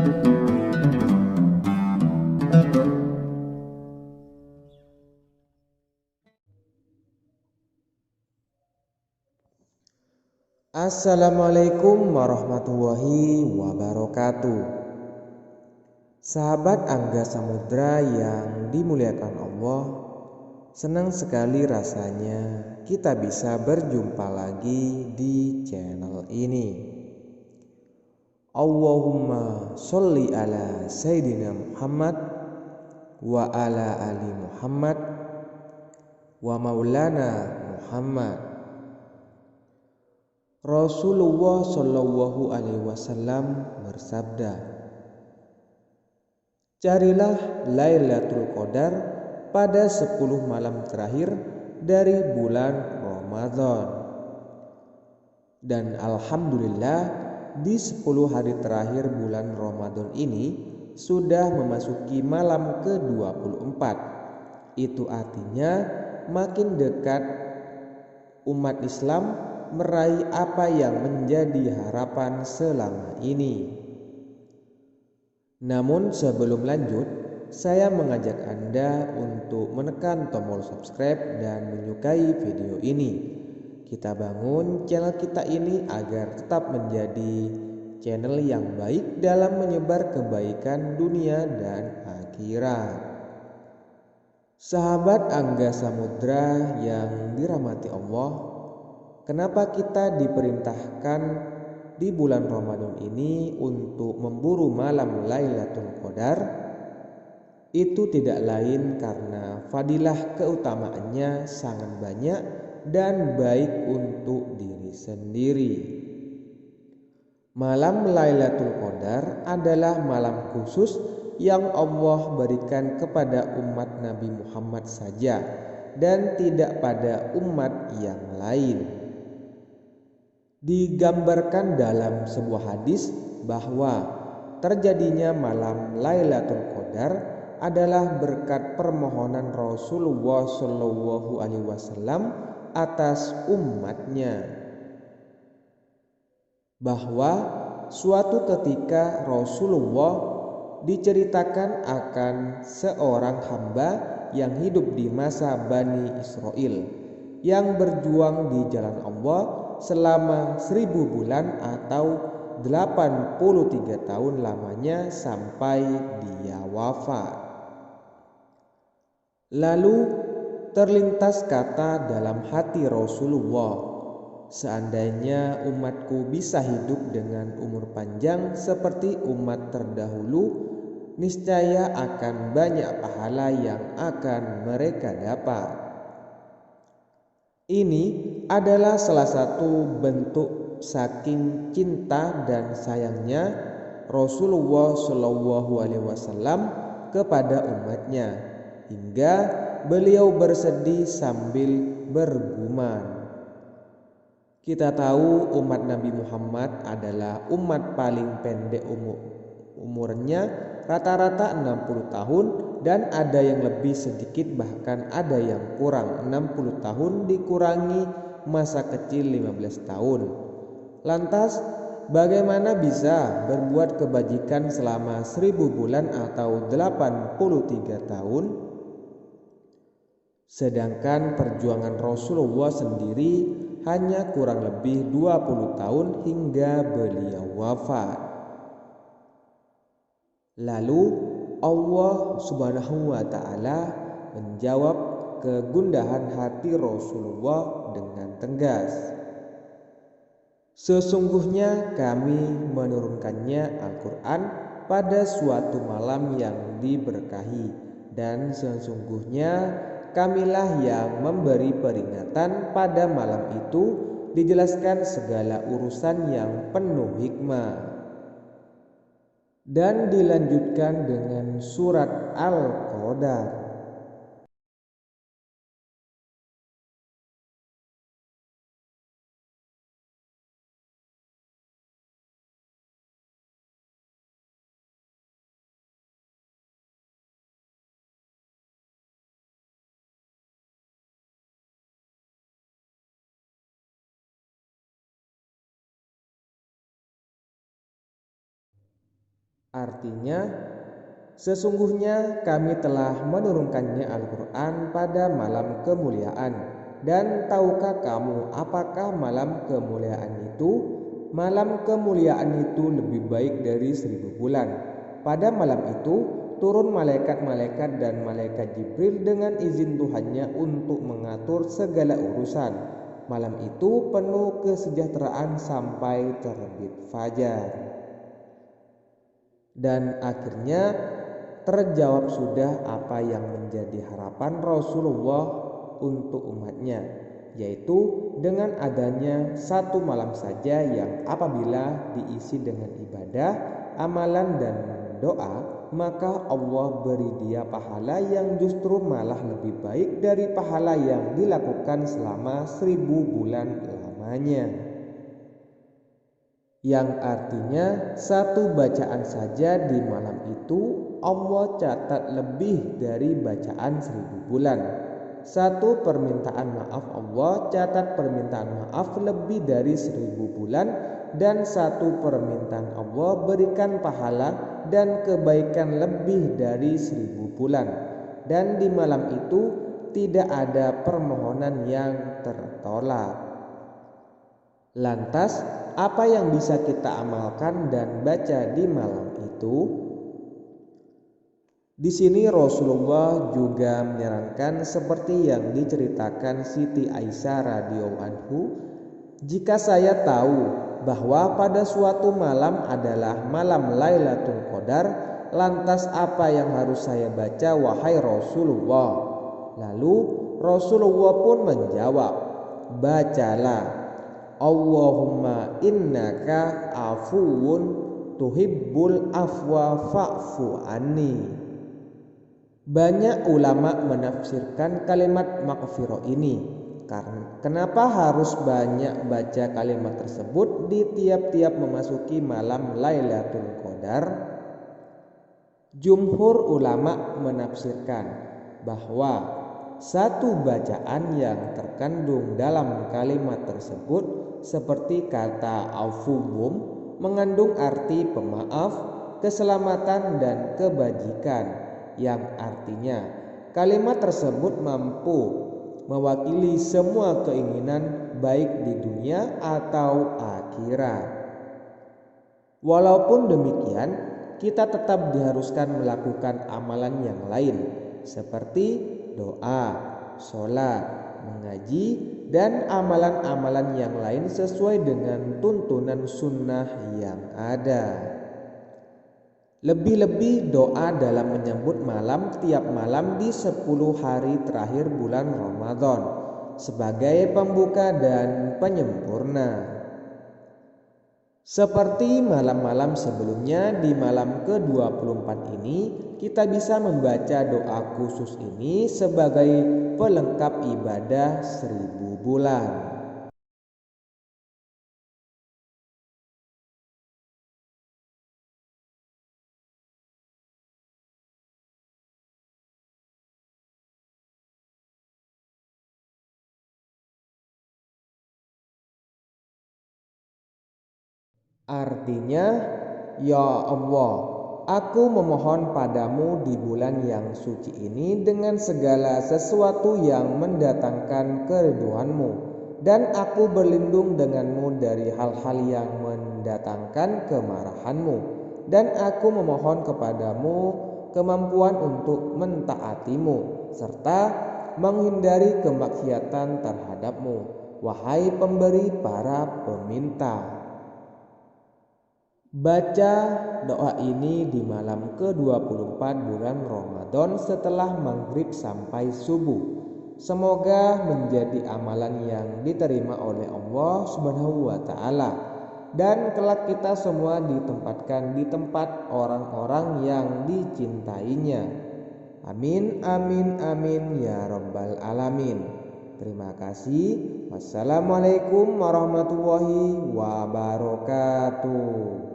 Assalamualaikum warahmatullahi wabarakatuh. Sahabat Angga Samudra yang dimuliakan Allah, senang sekali rasanya kita bisa berjumpa lagi di channel ini. Allahumma sholli ala Sayyidina Muhammad wa ala ali Muhammad wa maulana Muhammad. Rasulullah Shallallahu Alaihi Wasallam bersabda, carilah Lailatul Qadar pada 10 malam terakhir dari bulan Ramadan. Dan alhamdulillah di 10 hari terakhir bulan Ramadan ini sudah memasuki malam ke-24. Itu artinya makin dekat umat Islam meraih apa yang menjadi harapan selama ini. Namun sebelum lanjut, saya mengajak Anda untuk menekan tombol subscribe dan menyukai video ini. Kita bangun channel kita ini agar tetap menjadi channel yang baik dalam menyebar kebaikan dunia dan akhirat. Sahabat Angga Samudra yang dirahmati Allah, kenapa kita diperintahkan di bulan Ramadan ini untuk memburu malam Lailatul Qadar? Itu tidak lain karena fadilah keutamaannya sangat banyak dan baik untuk diri sendiri. Malam Lailatul Qadar adalah malam khusus yang Allah berikan kepada umat Nabi Muhammad saja dan tidak pada umat yang lain. Digambarkan dalam sebuah hadis bahwa terjadinya malam Lailatul Qadar adalah berkat permohonan Rasulullah Shallallahu Alaihi Wasallam atas umatnya, bahwa suatu ketika Rasulullah diceritakan akan seorang hamba yang hidup di masa Bani Israel yang berjuang di jalan Allah selama 1000 bulan atau 83 tahun lamanya sampai dia wafat. Lalu terlintas kata dalam hati Rasulullah, seandainya umatku bisa hidup dengan umur panjang seperti umat terdahulu, niscaya akan banyak pahala yang akan mereka dapat. Ini adalah salah satu bentuk saking cinta dan sayangnya Rasulullah Shallallahu Alaihi Wasallam kepada umatnya, hingga beliau bersedih sambil bergumam. Kita tahu umat Nabi Muhammad adalah umat paling pendek umurnya, rata-rata 60 tahun dan ada yang lebih sedikit, bahkan ada yang kurang 60 tahun dikurangi masa kecil 15 tahun. Lantas bagaimana bisa berbuat kebajikan selama 1000 bulan atau 83 tahun? Sedangkan perjuangan Rasulullah sendiri hanya kurang lebih 20 tahun hingga beliau wafat. Lalu Allah Subhanahu wa Ta'ala menjawab kegundahan hati Rasulullah dengan tegas. Sesungguhnya kami menurunkannya Al-Quran pada suatu malam yang diberkahi, dan sesungguhnya kamilah yang memberi peringatan pada malam itu, dijelaskan segala urusan yang penuh hikmah. Dan dilanjutkan dengan surat Al-Qadar. Artinya, sesungguhnya kami telah menurunkannya Al-Quran pada malam kemuliaan. Dan tahukah kamu apakah malam kemuliaan itu? Malam kemuliaan itu lebih baik dari 1000 bulan. Pada malam itu turun malaikat-malaikat dan malaikat Jibril dengan izin Tuhannya untuk mengatur segala urusan. Malam itu penuh kesejahteraan sampai terbit fajar. Dan akhirnya terjawab sudah apa yang menjadi harapan Rasulullah untuk umatnya, yaitu dengan adanya satu malam saja yang apabila diisi dengan ibadah, amalan dan doa, maka Allah beri dia pahala yang justru malah lebih baik dari pahala yang dilakukan selama 1000 bulan lamanya. Yang artinya satu bacaan saja di malam itu Allah catat lebih dari bacaan 1000 bulan. Satu permintaan maaf Allah catat permintaan maaf lebih dari 1000 bulan. Dan satu permintaan Allah berikan pahala dan kebaikan lebih dari 1000 bulan. Dan di malam itu tidak ada permohonan yang tertolak. Lantas, apa yang bisa kita amalkan dan baca di malam itu? Di sini Rasulullah juga menyarankan seperti yang diceritakan Siti Aisyah radhiyallahu anhu, jika saya tahu bahwa pada suatu malam adalah malam Lailatul Qadar, lantas apa yang harus saya baca wahai Rasulullah? Lalu Rasulullah pun menjawab, bacalah Allahumma innaka afuwun tuhibbul afwa fa'fu anni. Banyak ulama menafsirkan kalimat maghfirah ini. Kenapa harus banyak baca kalimat tersebut di tiap-tiap memasuki malam Lailatul Qadar? Jumhur ulama menafsirkan bahwa satu bacaan yang terkandung dalam kalimat tersebut seperti kata aufubum mengandung arti pemaaf, keselamatan dan kebajikan, yang artinya kalimat tersebut mampu mewakili semua keinginan baik di dunia atau akhirat. Walaupun demikian, kita tetap diharuskan melakukan amalan yang lain seperti doa, sholat, mengaji, dan amalan-amalan yang lain sesuai dengan tuntunan sunnah yang ada. Lebih-lebih doa dalam menyambut malam tiap malam di 10 hari terakhir bulan Ramadan sebagai pembuka dan penyempurna. Seperti malam-malam sebelumnya, di malam ke-24 ini kita bisa membaca doa khusus ini sebagai pelengkap ibadah 1000 bulan. Artinya, ya Allah, aku memohon padamu di bulan yang suci ini dengan segala sesuatu yang mendatangkan keriduanmu, dan aku berlindung denganmu dari hal-hal yang mendatangkan kemarahanmu, dan aku memohon kepadamu kemampuan untuk mentaatimu, serta menghindari kemaksiatan terhadapmu, wahai pemberi para peminta. Baca doa ini di malam ke-24 bulan Ramadan setelah maghrib sampai subuh. Semoga menjadi amalan yang diterima oleh Allah Subhanahu wa Ta'ala, dan kelak kita semua ditempatkan di tempat orang-orang yang dicintainya. Amin, amin, amin ya rabbal alamin. Terima kasih. Wassalamualaikum warahmatullahi wabarakatuh.